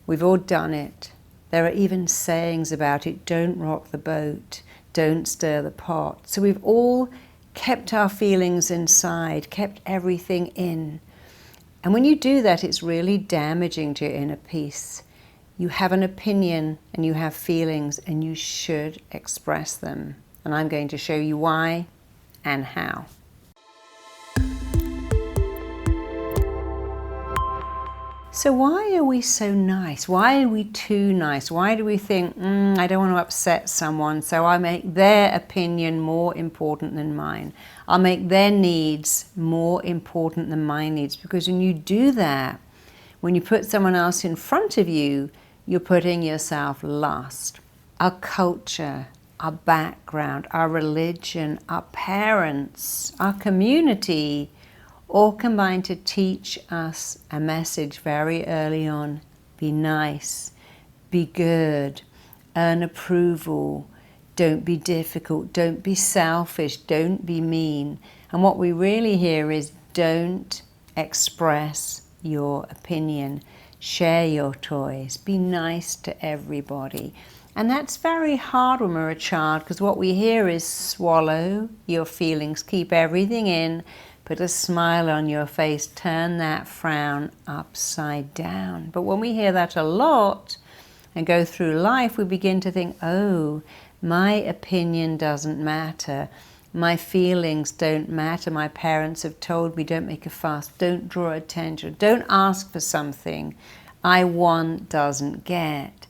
We've all done it. There are even sayings about it: don't rock the boat, don't stir the pot. So we've all kept our feelings inside, kept everything in. And when you do that, it's really damaging to your inner peace. You have an opinion and you have feelings, and you should express them. And I'm going to show you why and how. So why are we so nice? Why are we too nice? Why do we think, I don't want to upset someone, so I make their opinion more important than mine. I'll make their needs more important than my needs. Because when you do that, when you put someone else in front of you, you're putting yourself last. Our culture, our background, our religion, our parents, our community, all combine to teach us a message very early on: be nice, be good, earn approval, don't be difficult, don't be selfish, don't be mean. And what we really hear is don't express your opinion, share your toys, be nice to everybody. And that's very hard when we're a child, because what we hear is swallow your feelings, keep everything in, put a smile on your face, turn that frown upside down. But when we hear that a lot and go through life, we begin to think, oh, my opinion doesn't matter. My feelings don't matter. My parents have told me don't make a fuss, don't draw attention, don't ask for something I want, doesn't get.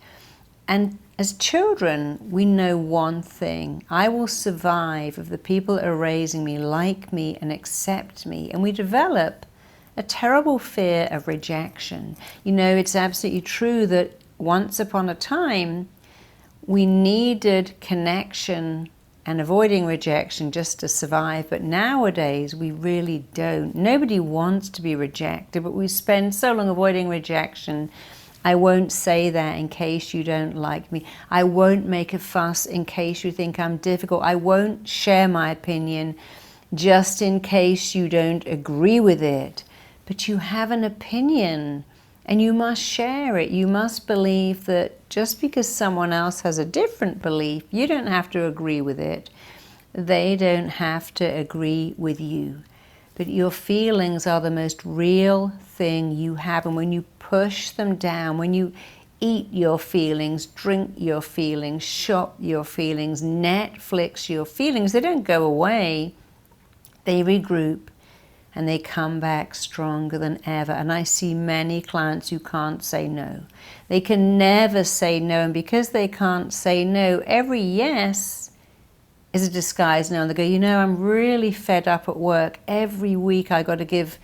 And as children, we know one thing: I will survive if the people that are raising me like me and accept me. And we develop a terrible fear of rejection. You know, it's absolutely true that once upon a time, we needed connection and avoiding rejection just to survive. But nowadays, we really don't. Nobody wants to be rejected, but we spend so long avoiding rejection. I won't say that in case you don't like me. I won't make a fuss in case you think I'm difficult. I won't share my opinion just in case you don't agree with it. But you have an opinion and you must share it. You must believe that just because someone else has a different belief, you don't have to agree with it. They don't have to agree with you. But your feelings are the most real thing you have. And when you push them down, when you eat your feelings, drink your feelings, shop your feelings, Netflix your feelings, they don't go away. They regroup and they come back stronger than ever. And I see many clients who can't say no. They can never say no. And because they can't say no, every yes is a disguised no. And they go, you know, I'm really fed up at work. Every week I got to give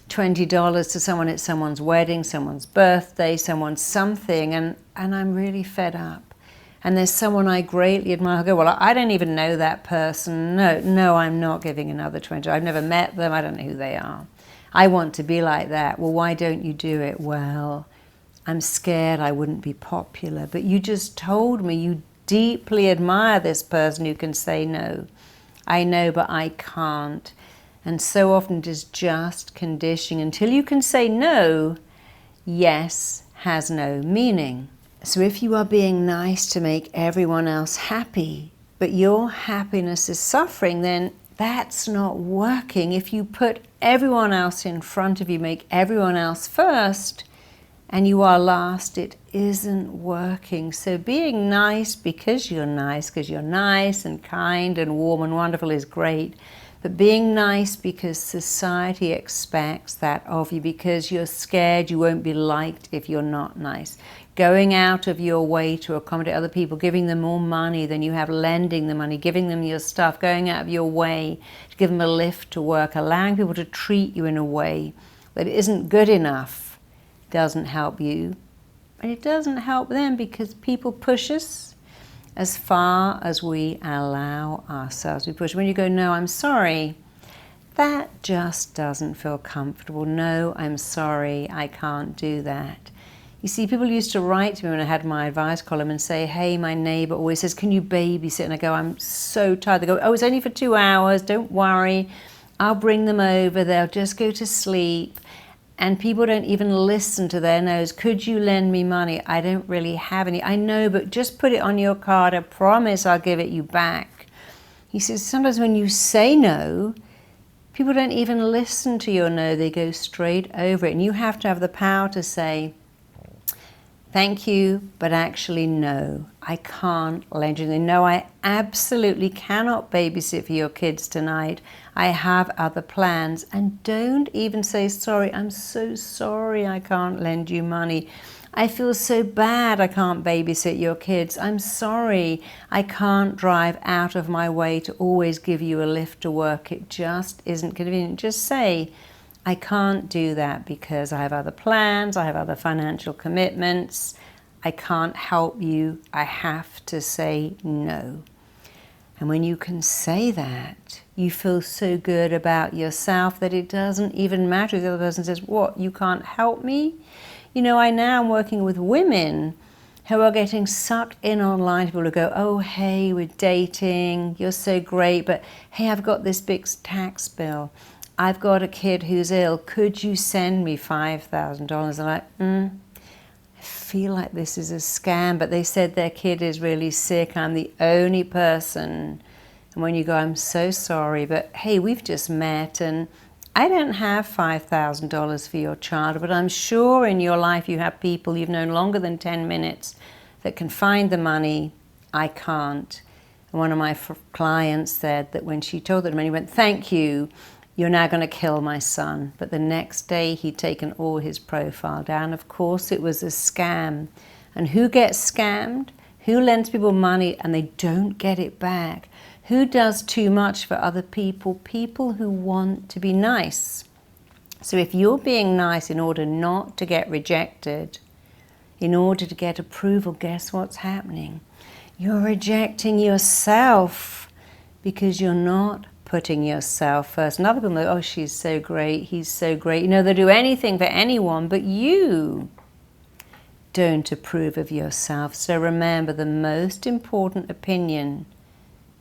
$20 to someone at someone's wedding, someone's birthday, someone's something, and I'm really fed up. And there's someone I greatly admire. I go, well, I don't even know that person. No, I'm not giving another $20. I've never met them. I don't know who they are. I want to be like that. Well, why don't you do it? Well, I'm scared I wouldn't be popular. But you just told me you deeply admire this person who can say no. I know, but I can't. And so often it is just conditioning. Until you can say no, yes has no meaning. So if you are being nice to make everyone else happy, but your happiness is suffering, then that's not working. If you put everyone else in front of you, make everyone else first, and you are last, it isn't working. So being nice because you're nice and kind and warm and wonderful is great. But being nice because society expects that of you, because you're scared you won't be liked if you're not nice. Going out of your way to accommodate other people, giving them more money than you have, lending them money, giving them your stuff, going out of your way to give them a lift to work, allowing people to treat you in a way that isn't good enough, doesn't help you. And it doesn't help them, because people push us as far as we allow ourselves to be pushed. When you go, no, I'm sorry, that just doesn't feel comfortable. No, I'm sorry, I can't do that. You see, people used to write to me when I had my advice column and say, hey, my neighbor always says, can you babysit? And I go, I'm so tired. They go, oh, it's only for 2 hours, don't worry. I'll bring them over, they'll just go to sleep. And people don't even listen to their no's. Could you lend me money? I don't really have any. I know, but just put it on your card. I promise I'll give it you back. He says, sometimes when you say no, people don't even listen to your no. They go straight over it. And you have to have the power to say, thank you, but actually no, I can't lend you anything. No, I absolutely cannot babysit for your kids tonight. I have other plans. And don't even say, sorry, I'm so sorry I can't lend you money. I feel so bad I can't babysit your kids. I'm sorry I can't drive out of my way to always give you a lift to work. It just isn't convenient. Just say, I can't do that because I have other plans, I have other financial commitments, I can't help you, I have to say no. And when you can say that, you feel so good about yourself that it doesn't even matter if the other person says, what, you can't help me? You know, I now am working with women who are getting sucked in online. People who go, oh, hey, we're dating, you're so great, but hey, I've got this big tax bill. I've got a kid who's ill. Could you send me $5,000? I'm like, I feel like this is a scam, but they said their kid is really sick. I'm the only person. And when you go, I'm so sorry, but hey, we've just met and I don't have $5,000 for your child, but I'm sure in your life you have people you've known longer than 10 minutes that can find the money. I can't. And one of my clients said that when she told them money, he went, thank you. You're now going to kill my son. But the next day he'd taken all his profile down. Of course it was a scam. And who gets scammed? Who lends people money and they don't get it back? Who does too much for other people? People who want to be nice. So if you're being nice in order not to get rejected, in order to get approval, guess what's happening? You're rejecting yourself because you're not putting yourself first. And other people go, oh, she's so great, he's so great. You know, they'll do anything for anyone, but you don't approve of yourself. So remember, the most important opinion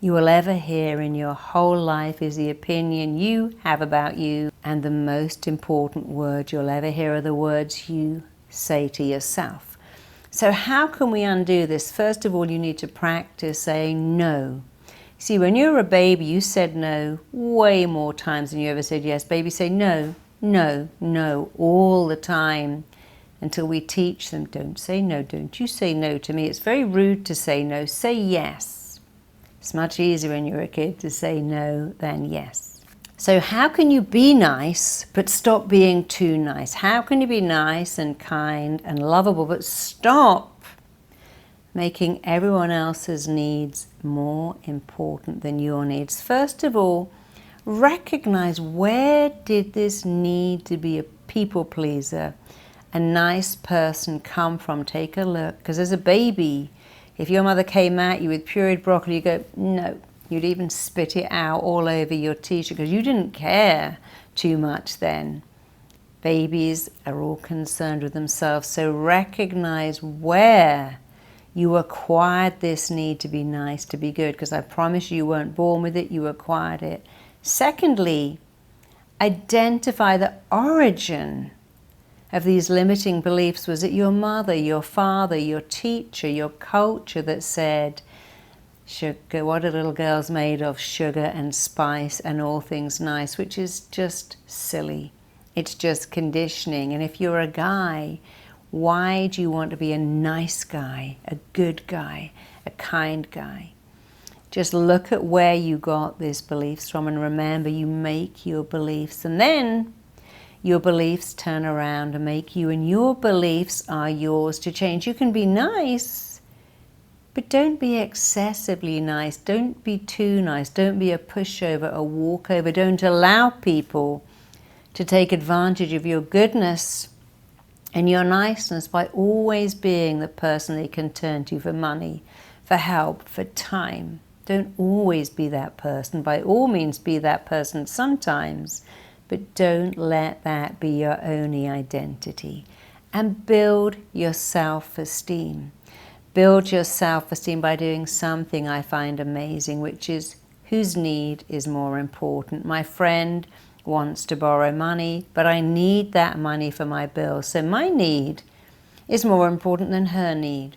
you will ever hear in your whole life is the opinion you have about you. And the most important word you'll ever hear are the words you say to yourself. So how can we undo this? First of all, you need to practice saying no. See, when you were a baby, you said no way more times than you ever said yes. Babies say no, no, no, all the time until we teach them, don't say no, don't you say no to me. It's very rude to say no, say yes. It's much easier when you're a kid to say no than yes. So how can you be nice but stop being too nice? How can you be nice and kind and lovable but stop making everyone else's needs more important than your needs? First of all, recognize, where did this need to be a people pleaser, a nice person come from? Take a look, because as a baby, if your mother came at you with pureed broccoli, you go, no. You'd even spit it out all over your t-shirt because you didn't care too much then. Babies are all concerned with themselves, so recognize where you acquired this need to be nice, to be good, because I promise you weren't born with it, you acquired it. Secondly, identify the origin of these limiting beliefs. Was it your mother, your father, your teacher, your culture that said, sugar, what are little girls made of? Sugar and spice and all things nice, which is just silly. It's just conditioning. And if you're a guy, why do you want to be a nice guy, a good guy, a kind guy? Just look at where you got these beliefs from, and remember, you make your beliefs, and then your beliefs turn around and make you, and your beliefs are yours to change. You can be nice, but don't be excessively nice. Don't be too nice. Don't be a pushover, a walkover. Don't allow people to take advantage of your goodness and your niceness by always being the person they can turn to for money, for help, for time. Don't always be that person. By all means, be that person sometimes, but don't let that be your only identity. And build your self-esteem. Build your self-esteem by doing something I find amazing, which is, whose need is more important? My friend wants to borrow money, but I need that money for my bills. So my need is more important than her need.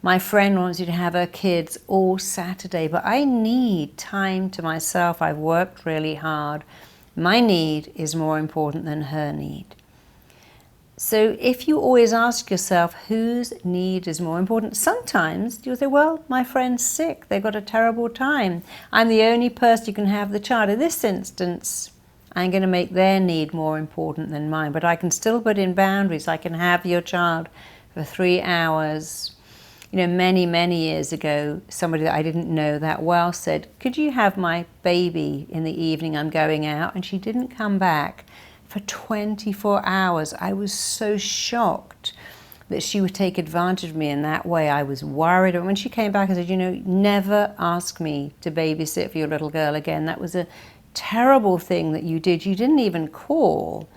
My friend wants you to have her kids all Saturday, but I need time to myself. I've worked really hard. My need is more important than her need. So if you always ask yourself whose need is more important, sometimes you'll say, well, my friend's sick, they've got a terrible time. I'm the only person who can have the child. In this instance, I'm going to make their need more important than mine, but I can still put in boundaries. I can have your child for 3 hours. You know, many, many years ago, somebody that I didn't know that well said, could you have my baby in the evening? I'm going out. And she didn't come back for 24 hours. I was so shocked that she would take advantage of me in that way. I was worried. And when she came back, I said, you know, never ask me to babysit for your little girl again. That was a terrible thing that you did. You didn't even call.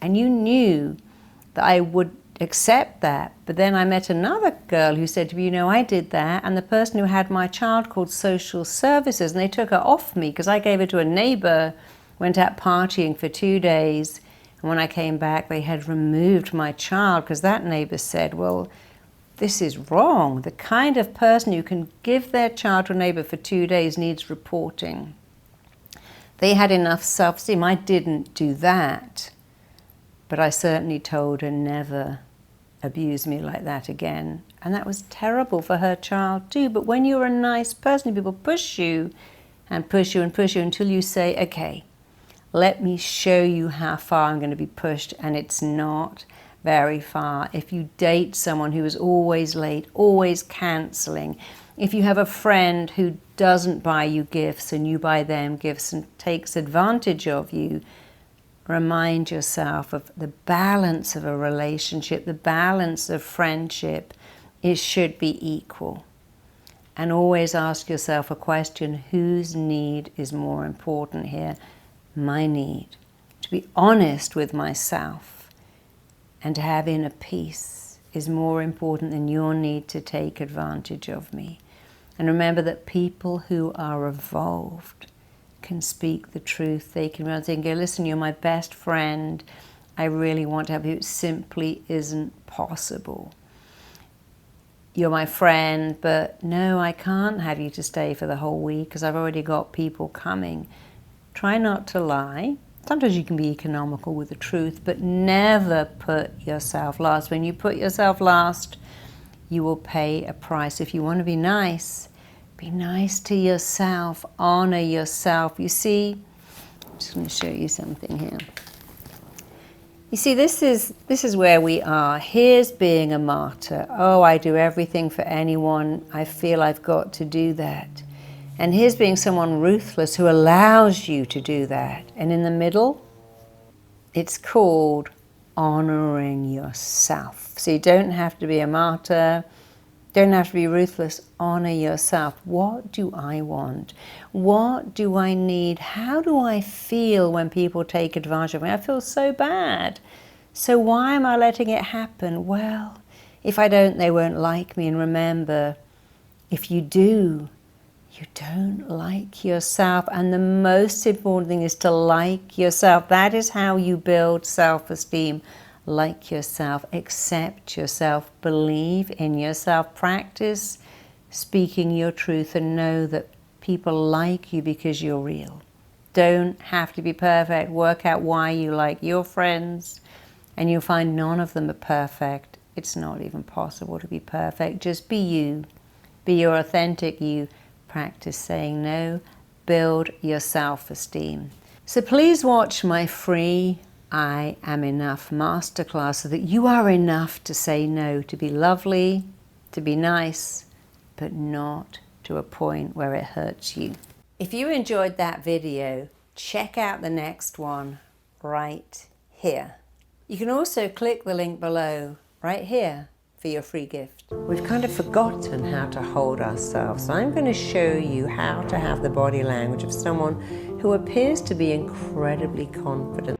And you knew that I would accept that. But then I met another girl who said to me, you know, I did that. And the person who had my child called social services, and they took her off me because I gave her to a neighbor, went out partying for 2 days. And when I came back, they had removed my child because that neighbor said, well, this is wrong. The kind of person who can give their child to a neighbor for 2 days needs reporting. They had enough self-esteem. I didn't do that. But I certainly told her never abuse me like that again. And that was terrible for her child too. But when you're a nice person, people push you and push you and push you until you say, okay, let me show you how far I'm going to be pushed. And it's not very far. If you date someone who is always late, always cancelling, if you have a friend who doesn't buy you gifts and you buy them gifts and takes advantage of you, remind yourself of the balance of a relationship, the balance of friendship. It should be equal. And always ask yourself a question, whose need is more important here? My need. To be honest with myself and to have inner peace is more important than your need to take advantage of me. And remember that people who are evolved can speak the truth. They can run and go, listen, you're my best friend. I really want to have you. It simply isn't possible. You're my friend, but no, I can't have you to stay for the whole week because I've already got people coming. Try not to lie. Sometimes you can be economical with the truth, but never put yourself last. When you put yourself last, you will pay a price. If you want to be nice to yourself, honor yourself. You see, I'm just going to show you something here. You see, this is where we are. Here's being a martyr. Oh, I do everything for anyone. I feel I've got to do that. And here's being someone ruthless who allows you to do that. And in the middle, it's called honoring yourself. So you don't have to be a martyr. Don't have to be ruthless. Honor yourself. What do I want? What do I need? How do I feel when people take advantage of me? I feel so bad. So why am I letting it happen? Well, if I don't, they won't like me. And remember, if you do, you don't like yourself. And the most important thing is to like yourself. That is how you build self-esteem. Like yourself, accept yourself, believe in yourself, practice speaking your truth and know that people like you because you're real. Don't have to be perfect. Work out why you like your friends and you'll find none of them are perfect. It's not even possible to be perfect. Just be you. Be your authentic you. Practice saying no. Build your self-esteem. So please watch my free I Am Enough masterclass so that you are enough to say no, to be lovely, to be nice, but not to a point where it hurts you. If you enjoyed that video, check out the next one right here. You can also click the link below right here for your free gift. We've kind of forgotten how to hold ourselves. So I'm going to show you how to have the body language of someone who appears to be incredibly confident.